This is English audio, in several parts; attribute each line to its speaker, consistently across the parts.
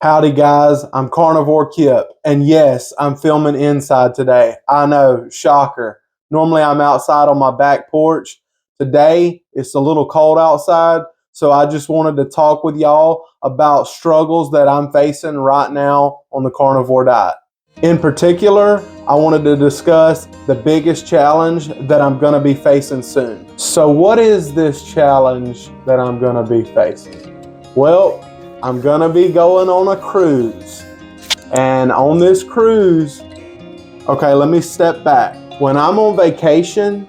Speaker 1: Howdy guys, I'm Carnivore Kipp, and yes, I'm filming inside today. I know, shocker. Normally I'm outside on my back porch. Today, it's a little cold outside, so I just wanted to talk with y'all about struggles that I'm facing right now on the carnivore diet. In particular, I wanted to discuss the biggest challenge that I'm going to be facing soon. So what is this challenge that I'm going to be facing? Well, I'm going to be going on a cruise. And on this cruise, okay, let me step back. When I'm on vacation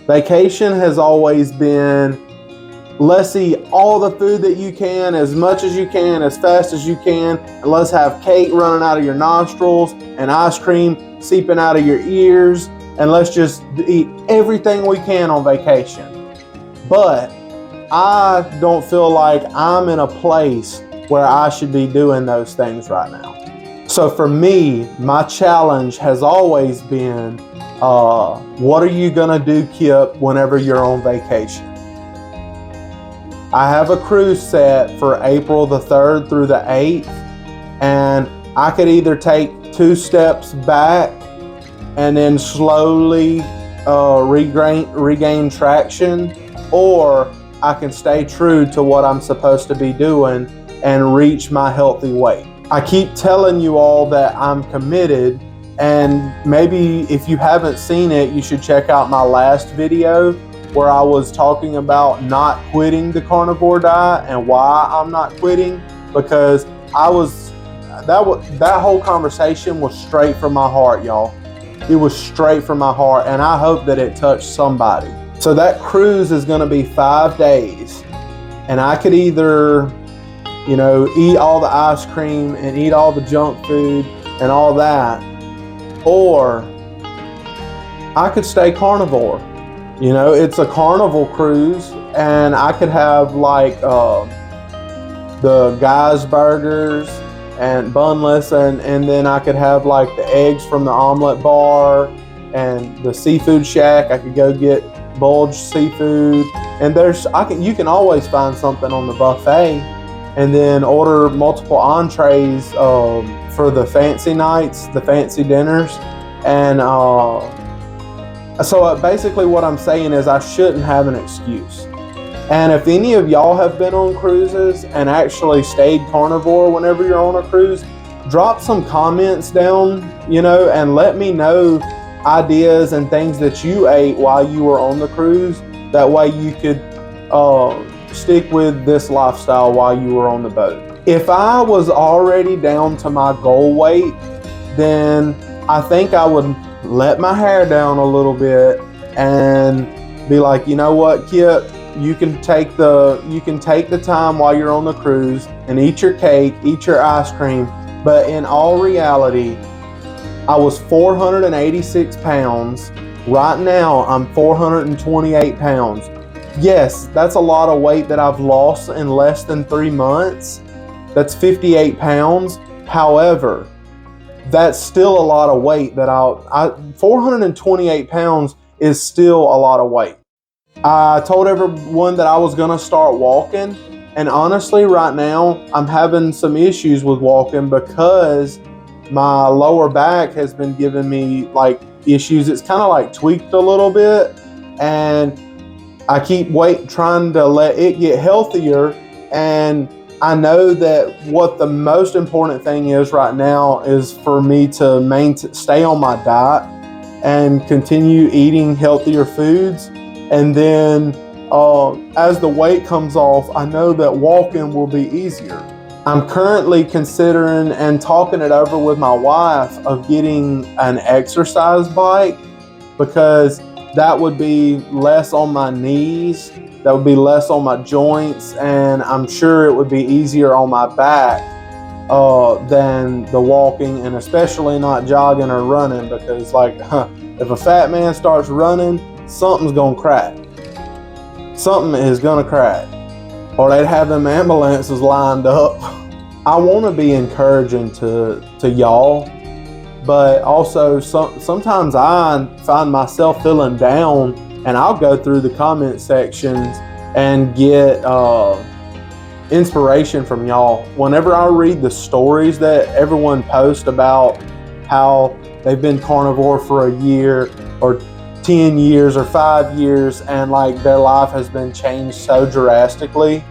Speaker 1: has always been, let's eat all the food that you can, as much as you can, as fast as you can, and let's have cake running out of your nostrils and ice cream seeping out of your ears, and let's just eat everything we can on vacation. But I don't feel like I'm in a place where I should be doing those things right now. So for me, my challenge has always been, what are you gonna do, Kip, whenever you're on vacation? I have a cruise set for April the 3rd through the 8th, and I could either take 2 steps back and then slowly regain traction, or I can stay true to what I'm supposed to be doing and reach my healthy weight. I keep telling you all that I'm committed, and maybe if you haven't seen it, you should check out my last video where I was talking about not quitting the carnivore diet and why I'm not quitting, because that whole conversation was straight from my heart, y'all. It was straight from my heart, and I hope that it touched somebody. So that cruise is going to be 5 days, and I could either, eat all the ice cream and eat all the junk food and all that, or I could stay carnivore. It's a carnival cruise, and I could have like the guys burgers and bunless, and then I could have like the eggs from the omelet bar and the seafood shack. I could go get bulge seafood, and you can always find something on the buffet, and then order multiple entrees for the fancy nights, the fancy dinners. And so basically what I'm saying is I shouldn't have an excuse. And if any of y'all have been on cruises and actually stayed carnivore whenever you're on a cruise, drop some comments down, and let me know ideas and things that you ate while you were on the cruise. That way you could stick with this lifestyle while you were on the boat. If I was already down to my goal weight, then I think I would let my hair down a little bit and be like, you know what, Kip, you can take the time while you're on the cruise and eat your cake, eat your ice cream. But in all reality, I was 486 pounds. Right now, I'm 428 pounds. Yes, that's a lot of weight that I've lost in less than 3 months. That's 58 pounds. However, that's still a lot of weight 428 pounds is still a lot of weight. I told everyone that I was gonna start walking, and honestly right now I'm having some issues with walking because my lower back has been giving me like issues. It's kind of like tweaked a little bit, and I keep trying to let it get healthier. And I know that what the most important thing is right now is for me to stay on my diet and continue eating healthier foods. And then as the weight comes off, I know that walking will be easier. I'm currently considering and talking it over with my wife of getting an exercise bike, because that would be less on my knees, that would be less on my joints, and I'm sure it would be easier on my back than the walking, and especially not jogging or running, because if a fat man starts running, something's gonna crack. Something is gonna crack, or they'd have them ambulances lined up. I want to be encouraging to y'all, but also sometimes I find myself feeling down, and I'll go through the comment sections and get inspiration from y'all. Whenever I read the stories that everyone posts about how they've been carnivore for a year or 10 years or 5 years and like their life has been changed so drastically,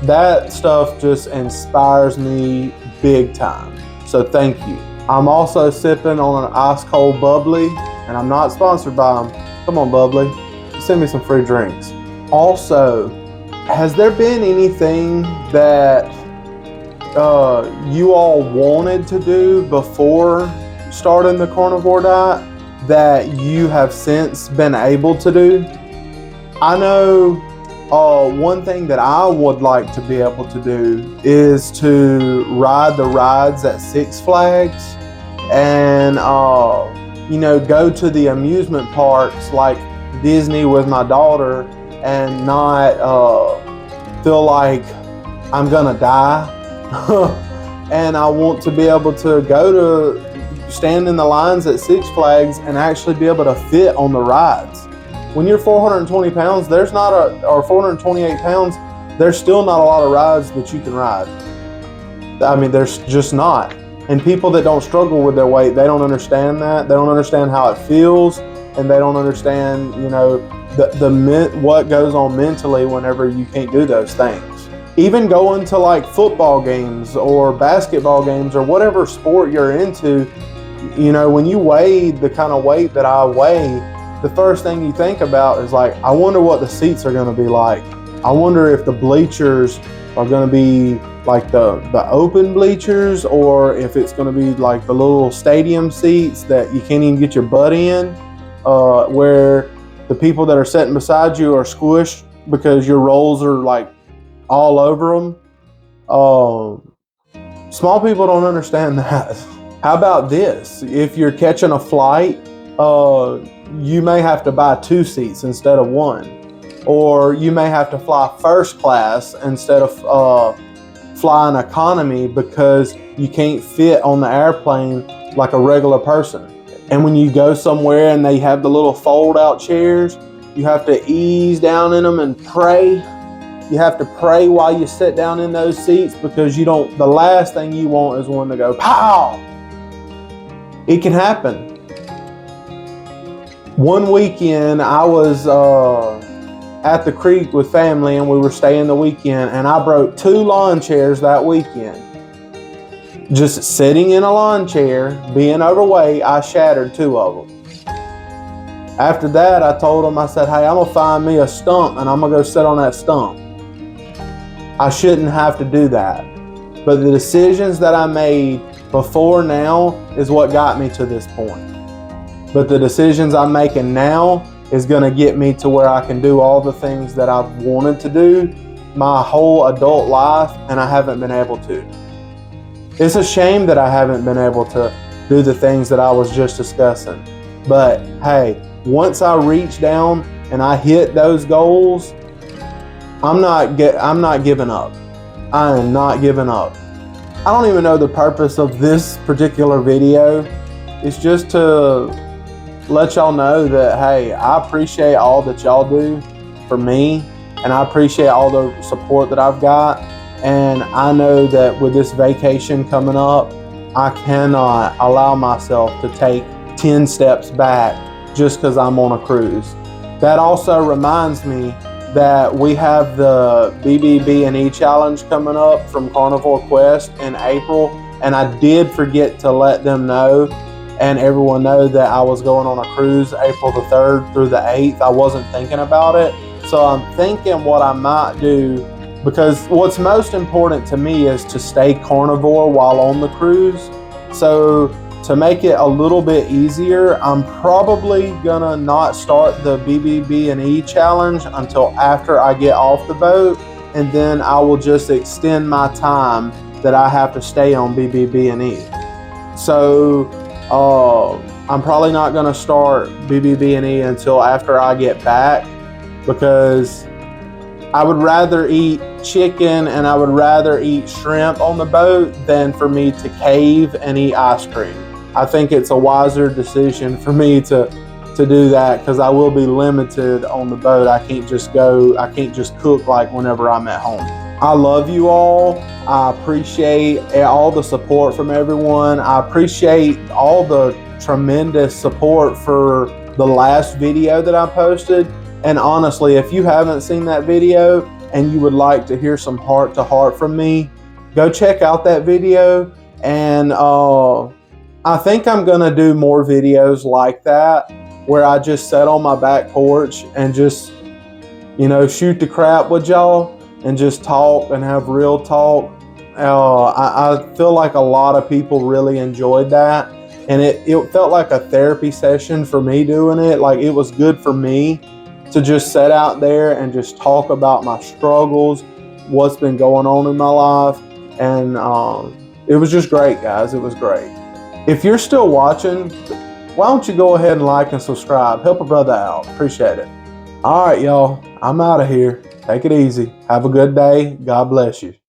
Speaker 1: that stuff just inspires me big time. So thank you. I'm also sipping on an ice cold bubbly, and I'm not sponsored by them. Come on, bubbly, send me some free drinks. Also, has there been anything that you all wanted to do before starting the carnivore diet that you have since been able to do? I know one thing that I would like to be able to do is to ride the rides at Six Flags and go to the amusement parks like Disney with my daughter and not feel like I'm gonna die. And I want to be able to go to stand in the lines at Six Flags and actually be able to fit on the rides. When you're 420 pounds, or 428 pounds, there's still not a lot of rides that you can ride. I mean, there's just not. And people that don't struggle with their weight, they don't understand that. They don't understand how it feels, and they don't understand, what goes on mentally whenever you can't do those things. Even going to like football games or basketball games or whatever sport you're into, when you weigh the kind of weight that I weigh, the first thing you think about is like, I wonder what the seats are going to be like. I wonder if the bleachers are going to be like the open bleachers, or if it's going to be like the little stadium seats that you can't even get your butt in, where the people that are sitting beside you are squished because your rolls are like all over them. Small people don't understand that. How about this? If you're catching a flight, you may have to buy 2 seats instead of 1. Or you may have to fly first class instead of flying economy because you can't fit on the airplane like a regular person. And when you go somewhere and they have the little fold-out chairs, you have to ease down in them and pray. You have to pray while you sit down in those seats because the last thing you want is one to go, pow! It can happen. One weekend, I was at the creek with family and we were staying the weekend, and I broke 2 lawn chairs that weekend. Just sitting in a lawn chair, being overweight, I shattered 2 of them. After that, I told them, I said, hey, I'm going to find me a stump and I'm going to go sit on that stump. I shouldn't have to do that. But the decisions that I made before now is what got me to this point. But the decisions I'm making now is going to get me to where I can do all the things that I've wanted to do my whole adult life, and I haven't been able to. It's a shame that I haven't been able to do the things that I was just discussing. But hey, once I reach down and I hit those goals, I'm not giving up. I am not giving up. I don't even know the purpose of this particular video. It's just to let y'all know that, hey, I appreciate all that y'all do for me, and I appreciate all the support that I've got. And I know that with this vacation coming up, I cannot allow myself to take 10 steps back just because I'm on a cruise. That also reminds me that we have the BBB&E challenge coming up from Carnivore Quest in April, and I did forget to let them know and everyone know that I was going on a cruise April the 3rd through the 8th. I wasn't thinking about it. So I'm thinking what I might do, because what's most important to me is to stay carnivore while on the cruise. So to make it a little bit easier, I'm probably gonna not start the BBB&E challenge until after I get off the boat, and then I will just extend my time that I have to stay on BBB&E. So I'm probably not gonna start BBB&E until after I get back, because I would rather eat chicken and I would rather eat shrimp on the boat than for me to cave and eat ice cream. I think it's a wiser decision for me to do that, because I will be limited on the boat. I can't just cook like whenever I'm at home. I love you all. I appreciate all the support from everyone. I appreciate all the tremendous support for the last video that I posted. And honestly, if you haven't seen that video and you would like to hear some heart to heart from me, go check out that video. And I think I'm gonna do more videos like that, where I just sit on my back porch and just, shoot the crap with y'all and just talk and have real talk. I feel like a lot of people really enjoyed that, and it felt like a therapy session for me doing it. Like, it was good for me to just sit out there and just talk about my struggles, what's been going on in my life, and it was just great, guys. It was great. If you're still watching, why don't you go ahead and like and subscribe? Help a brother out. Appreciate it. All right, y'all. I'm out of here. Take it easy. Have a good day. God bless you.